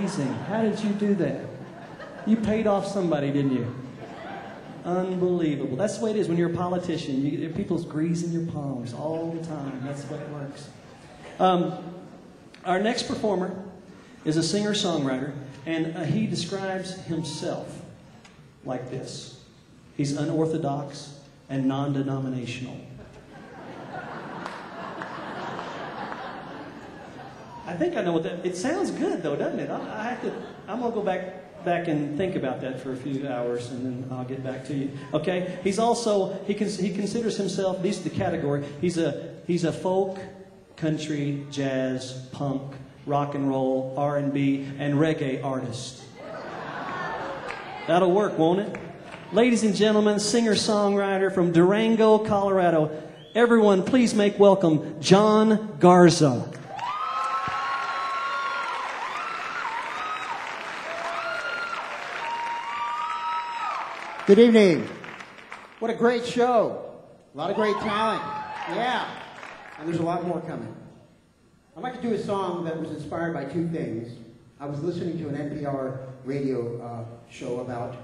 amazing. How did you do that? You paid off somebody, didn't you? Unbelievable. That's the way it is when you're a politician. People's greasing your palms all the time. That's the way it works. Our next performer is a singer-songwriter, and he describes himself like this. He's unorthodox and non-denominational. I think I know what that... It sounds good, though, doesn't it? I'm going to go back and think about that for a few hours, and then I'll get back to you. Okay? He's also... He considers himself... These are the category. He's a folk, country, jazz, punk, rock and roll, R&B, and reggae artist. That'll work, won't it? Ladies and gentlemen, singer-songwriter from Durango, Colorado. Everyone, please make welcome John Garza. Good evening. What a great show. A lot of great talent. Yeah. And there's a lot more coming. I'd like to do a song that was inspired by two things. I was listening to an NPR radio show about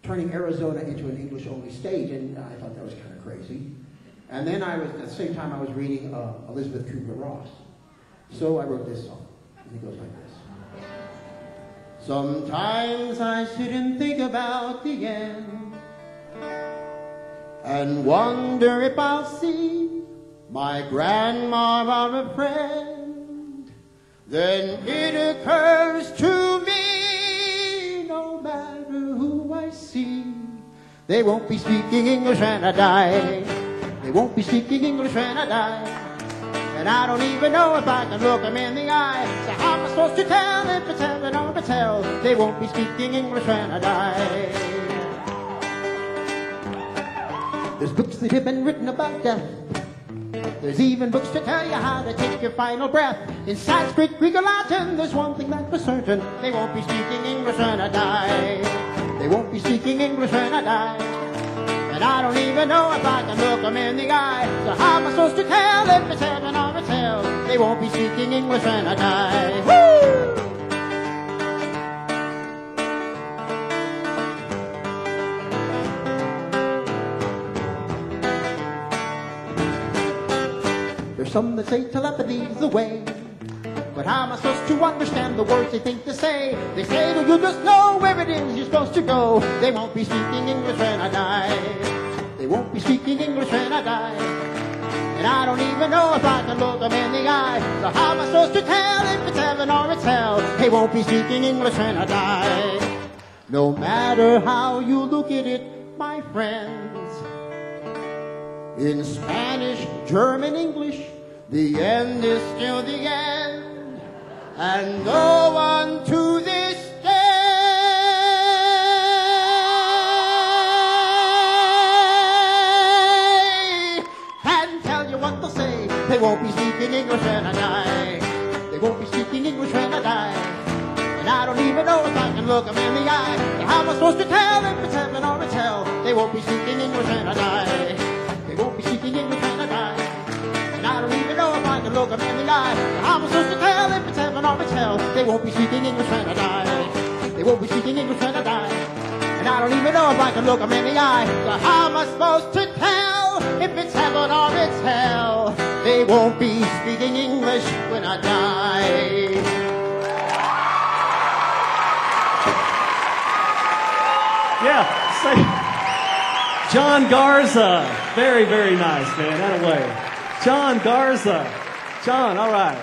turning Arizona into an English-only state, and I thought that was kind of crazy. And then at the same time, I was reading Elizabeth Kubler-Ross. So I wrote this song, and it goes like this. Sometimes I sit and think about the end and wonder if I'll see my grandma or a friend. Then it occurs to me, no matter who I see, they won't be speaking English when I die. They won't be speaking English when I die. And I don't even know if I can look them in the eye. So how am I supposed to tell if it's heaven or it's hell? They won't be speaking English when I die. There's books that have been written about death. There's even books to tell you how to take your final breath. In Sanskrit, Greek, or Latin, there's one thing that's for certain. They won't be speaking English when I die. They won't be speaking English when I die. And I don't even know if I can look them in the eye. So how am I supposed to tell if it's heaven or it's hell? They won't be speaking English when I die. Woo! There's some that say telepathy's the way. But how am I supposed to understand the words they think to say? They say that you just know where it is you're supposed to go. They won't be speaking English when I die. They won't be speaking English when I die. And I don't even know if I can look them in the eye. So how am I supposed to tell if it's heaven or it's hell? They won't be speaking English when I die. No matter how you look at it, my friends, in Spanish, German, English, the end is still the end. And no one to this day can tell you what they'll say. They won't be speaking English when I die. They won't be speaking English when I die. And I don't even know if I can look them in the eye. So how am I supposed to tell if it's heaven or it's hell? They won't be speaking English when I die. They won't be speaking English when I die. And I don't even know if I can look them in the eye. So how am I supposed to tell if it's heaven or it's hell? They won't be speaking English when I die. They won't be speaking English when I die. And I don't even know if I can look them in the eye. So how am I supposed to tell if it's heaven or it's hell? They won't be speaking English when I die. Yeah, say John Garza. Very, very nice, man. That way. John Garza. John, all right.